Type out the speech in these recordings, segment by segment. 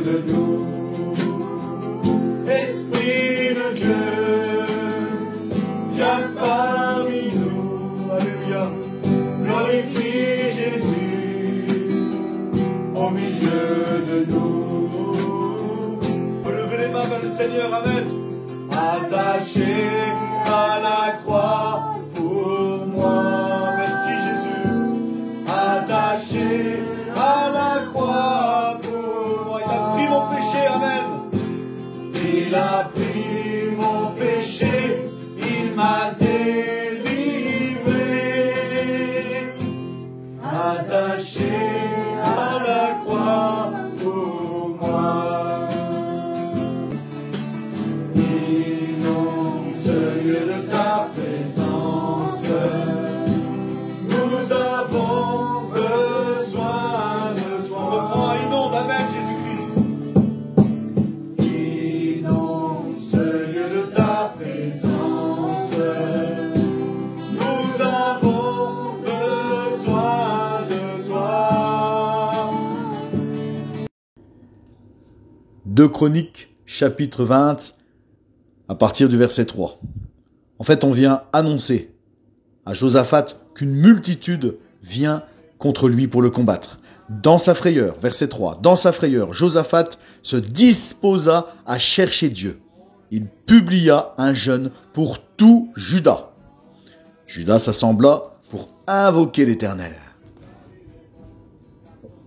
de nous. Esprit de Dieu, viens parmi nous. Alléluia. Glorifie Jésus au milieu de nous. Relevez les mains vers le Seigneur, amen. Attaché à la croix pour moi. Merci Jésus. Attaché à la croix pour moi. Il a pris mon péché, amen. Il a pris mon péché, il m'a délivré. Attaché à la croix pour moi. Inonde ce lieu de ta présence. Nous avons besoin de toi. On reprend, inonde, amen, Jésus-Christ. Inonde ce lieu de ta présence. Nous avons besoin de toi. 2 Chroniques, chapitre 20, à partir du verset 3. En fait, on vient annoncer à Josaphat qu'une multitude vient contre lui pour le combattre. Dans sa frayeur, verset 3, dans sa frayeur, Josaphat se disposa à chercher Dieu. Il publia un jeûne pour tout Juda. Juda s'assembla pour invoquer l'Éternel.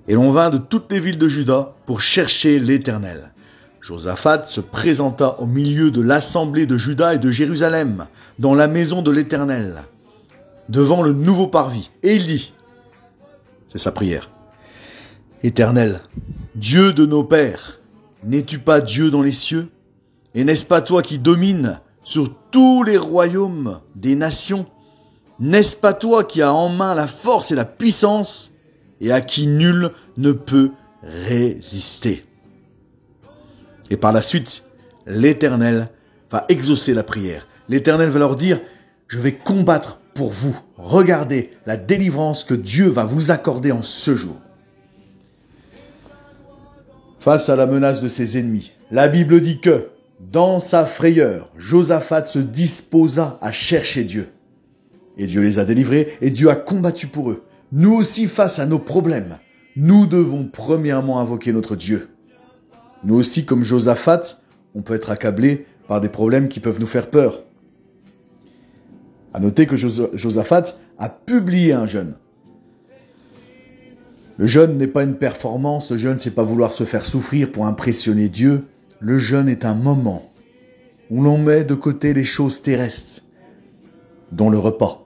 Et l'on vint de toutes les villes de Juda pour chercher l'Éternel. Josaphat se présenta au milieu de l'assemblée de Juda et de Jérusalem, dans la maison de l'Éternel, devant le nouveau parvis. Et il dit, c'est sa prière, « Éternel, Dieu de nos pères, n'es-tu pas Dieu dans les cieux? Et n'est-ce pas toi qui domines sur tous les royaumes des nations? N'est-ce pas toi qui as en main la force et la puissance, et à qui nul ne peut résister ?» Et par la suite, l'Éternel va exaucer la prière. L'Éternel va leur dire, je vais combattre pour vous. Regardez la délivrance que Dieu va vous accorder en ce jour. Face à la menace de ses ennemis, la Bible dit que, dans sa frayeur, Josaphat se disposa à chercher Dieu. Et Dieu les a délivrés et Dieu a combattu pour eux. Nous aussi, face à nos problèmes, nous devons premièrement invoquer notre Dieu. Nous aussi, comme Josaphat, on peut être accablé par des problèmes qui peuvent nous faire peur. À noter que Josaphat a publié un jeûne. Le jeûne n'est pas une performance, le jeûne c'est pas vouloir se faire souffrir pour impressionner Dieu. Le jeûne est un moment où l'on met de côté les choses terrestres, dont le repas,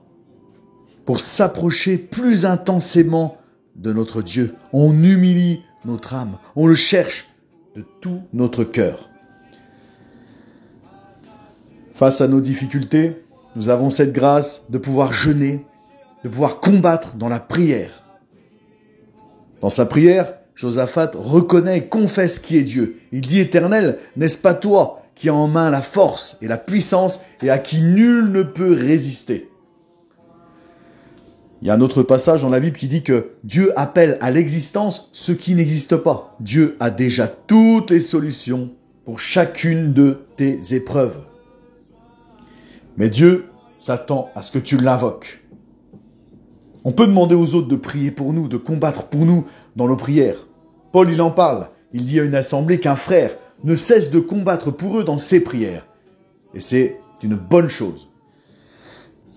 pour s'approcher plus intensément de notre Dieu. On humilie notre âme, on le cherche de tout notre cœur. Face à nos difficultés, nous avons cette grâce de pouvoir jeûner, de pouvoir combattre dans la prière. Dans sa prière, Josaphat reconnaît et confesse qui est Dieu. Il dit, Éternel, n'est-ce pas toi qui as en main la force et la puissance et à qui nul ne peut résister? Il y a un autre passage dans la Bible qui dit que Dieu appelle à l'existence ce qui n'existe pas. Dieu a déjà toutes les solutions pour chacune de tes épreuves. Mais Dieu s'attend à ce que tu l'invoques. On peut demander aux autres de prier pour nous, de combattre pour nous dans nos prières. Paul, il en parle. Il dit à une assemblée qu'un frère ne cesse de combattre pour eux dans ses prières. Et c'est une bonne chose.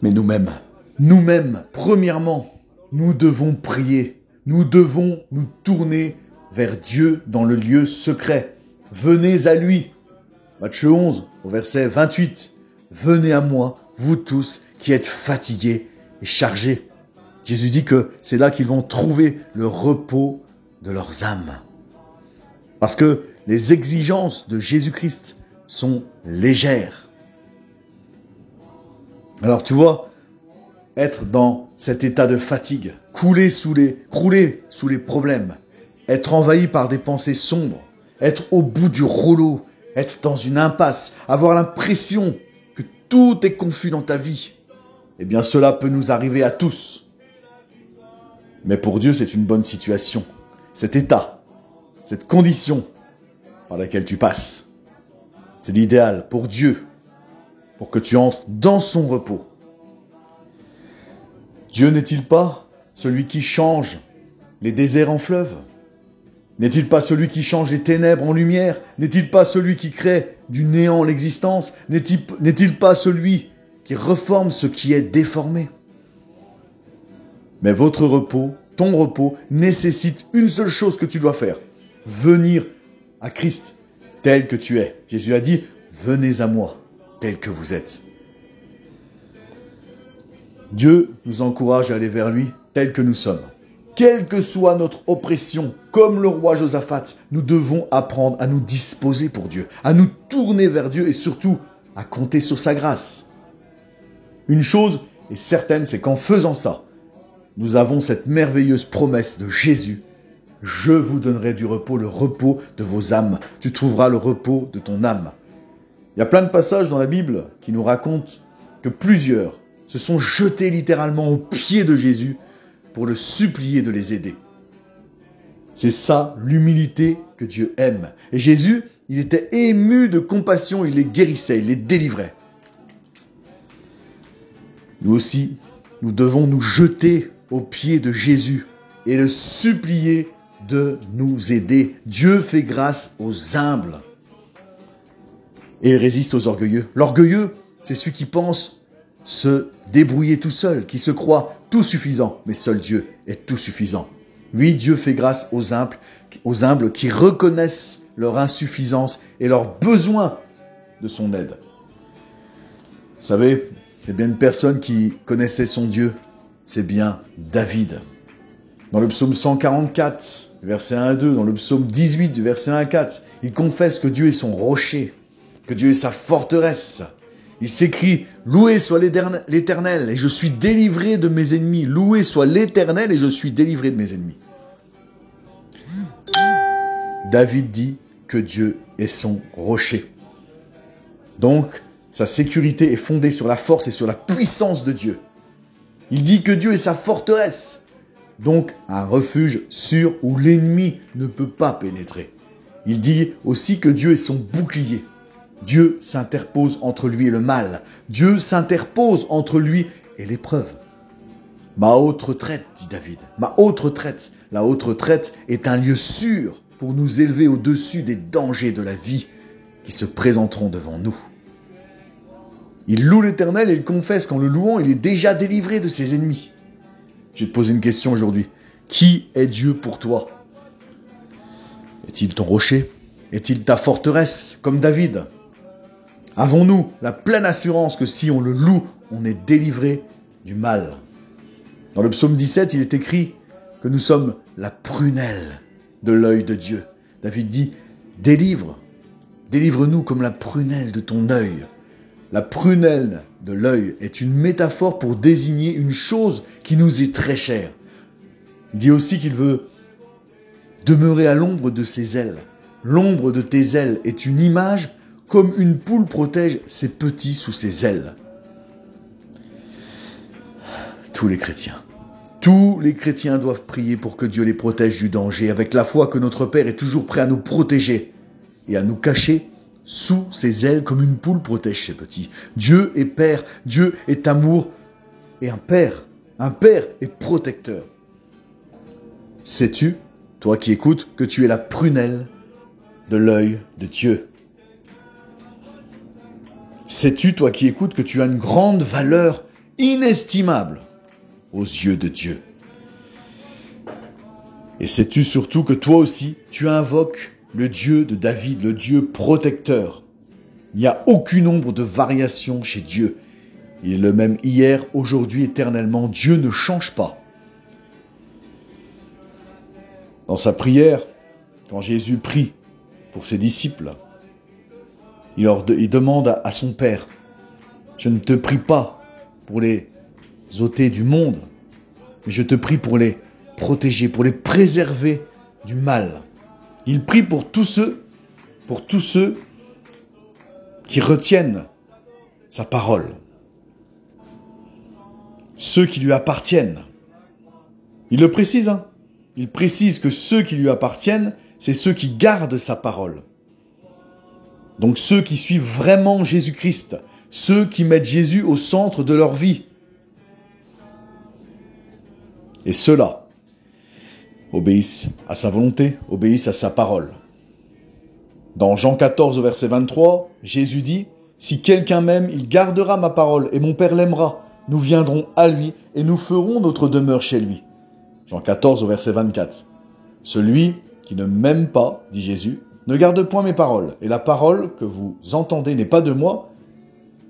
Mais nous-mêmes, premièrement, nous devons prier. Nous devons nous tourner vers Dieu dans le lieu secret. Venez à lui. Matthieu 11, au verset 28. Venez à moi, vous tous qui êtes fatigués et chargés. Jésus dit que c'est là qu'ils vont trouver le repos de leurs âmes. Parce que les exigences de Jésus-Christ sont légères. Alors tu vois, être dans cet état de fatigue, crouler sous les problèmes, être envahi par des pensées sombres, être au bout du rouleau, être dans une impasse, avoir l'impression que tout est confus dans ta vie, eh bien cela peut nous arriver à tous. Mais pour Dieu, c'est une bonne situation. Cet état, cette condition par laquelle tu passes. C'est l'idéal pour Dieu, pour que tu entres dans son repos. Dieu n'est-il pas celui qui change les déserts en fleuves? N'est-il pas celui qui change les ténèbres en lumière? N'est-il pas celui qui crée du néant l'existence? N'est-il pas celui qui reforme ce qui est déformé? Mais votre repos, ton repos, nécessite une seule chose que tu dois faire. Venir à Christ tel que tu es. Jésus a dit, venez à moi tel que vous êtes. Dieu nous encourage à aller vers lui tel que nous sommes. Quelle que soit notre oppression, comme le roi Josaphat, nous devons apprendre à nous disposer pour Dieu, à nous tourner vers Dieu et surtout à compter sur sa grâce. Une chose est certaine, c'est qu'en faisant ça, nous avons cette merveilleuse promesse de Jésus. Je vous donnerai du repos, le repos de vos âmes. Tu trouveras le repos de ton âme. Il y a plein de passages dans la Bible qui nous racontent que plusieurs se sont jetés littéralement aux pieds de Jésus pour le supplier de les aider. C'est ça, l'humilité que Dieu aime. Et Jésus, il était ému de compassion, il les guérissait, il les délivrait. Nous aussi, nous devons nous jeter aux pieds de Jésus et le supplier de nous aider. Dieu fait grâce aux humbles et il résiste aux orgueilleux. L'orgueilleux, c'est celui qui pense se débrouiller tout seul, qui se croit tout suffisant, mais seul Dieu est tout suffisant. Oui, Dieu fait grâce aux humbles qui reconnaissent leur insuffisance et leur besoin de son aide. Vous savez, c'est bien une personne qui connaissait son Dieu, c'est bien David. Dans le psaume 144, verset 1 à 2, dans le psaume 18, verset 1 à 4, il confesse que Dieu est son rocher, que Dieu est sa forteresse. Il s'écrit « Loué soit l'Éternel, et je suis délivré de mes ennemis. Loué soit l'Éternel, et je suis délivré de mes ennemis. » David dit que Dieu est son rocher. Donc, sa sécurité est fondée sur la force et sur la puissance de Dieu. Il dit que Dieu est sa forteresse, donc un refuge sûr où l'ennemi ne peut pas pénétrer. Il dit aussi que Dieu est son bouclier. Dieu s'interpose entre lui et le mal. Dieu s'interpose entre lui et l'épreuve. Ma haute retraite, dit David, ma haute retraite. La haute retraite est un lieu sûr pour nous élever au-dessus des dangers de la vie qui se présenteront devant nous. Il loue l'Éternel et il confesse qu'en le louant, il est déjà délivré de ses ennemis. Je vais te poser une question aujourd'hui. Qui est Dieu pour toi? Est-il ton rocher? Est-il ta forteresse, comme David? Avons-nous la pleine assurance que si on le loue, on est délivré du mal? Dans le psaume 17, il est écrit que nous sommes la prunelle de l'œil de Dieu. David dit, délivre-nous comme la prunelle de ton œil. La prunelle de l'œil est une métaphore pour désigner une chose qui nous est très chère. Il dit aussi qu'il veut demeurer à l'ombre de ses ailes. L'ombre de tes ailes est une image comme une poule protège ses petits sous ses ailes. Tous les chrétiens doivent prier pour que Dieu les protège du danger, avec la foi que notre Père est toujours prêt à nous protéger et à nous cacher sous ses ailes comme une poule protège ses petits. Dieu est Père, Dieu est amour et un Père est protecteur. Sais-tu, toi qui écoutes, que tu es la prunelle de l'œil de Dieu? Sais-tu, toi qui écoutes, que tu as une grande valeur inestimable aux yeux de Dieu? Et sais-tu surtout que toi aussi, tu invoques le Dieu de David, le Dieu protecteur? Il n'y a aucune ombre de variation chez Dieu. Il est le même hier, aujourd'hui, éternellement. Dieu ne change pas. Dans sa prière, quand Jésus prie pour ses disciples, il demande à son Père, « Je ne te prie pas pour les ôter du monde, mais je te prie pour les protéger, pour les préserver du mal. » Il prie pour tous ceux qui retiennent sa parole, ceux qui lui appartiennent. Il le précise, Il précise que ceux qui lui appartiennent, c'est ceux qui gardent sa parole. Donc ceux qui suivent vraiment Jésus-Christ, ceux qui mettent Jésus au centre de leur vie. Et ceux-là obéissent à sa volonté, obéissent à sa parole. Dans Jean 14, au verset 23, Jésus dit « Si quelqu'un m'aime, il gardera ma parole, et mon Père l'aimera. Nous viendrons à lui, et nous ferons notre demeure chez lui. » Jean 14, au verset 24. « Celui qui ne m'aime pas, dit Jésus, ne garde point mes paroles, et la parole que vous entendez n'est pas de moi,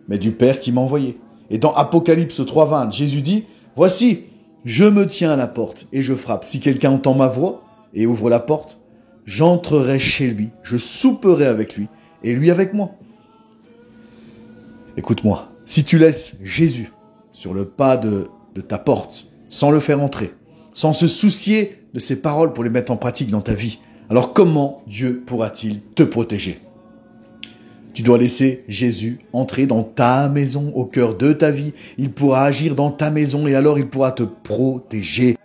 mais du Père qui m'a envoyé. » Et dans Apocalypse 3, 20, Jésus dit « Voici, je me tiens à la porte, et je frappe. Si quelqu'un entend ma voix, et ouvre la porte, j'entrerai chez lui, je souperai avec lui, et lui avec moi. » Écoute-moi, si tu laisses Jésus sur le pas de ta porte, sans le faire entrer, sans se soucier de ses paroles pour les mettre en pratique dans ta vie, alors comment Dieu pourra-t-il te protéger ? Tu dois laisser Jésus entrer dans ta maison, au cœur de ta vie. Il pourra agir dans ta maison et alors il pourra te protéger.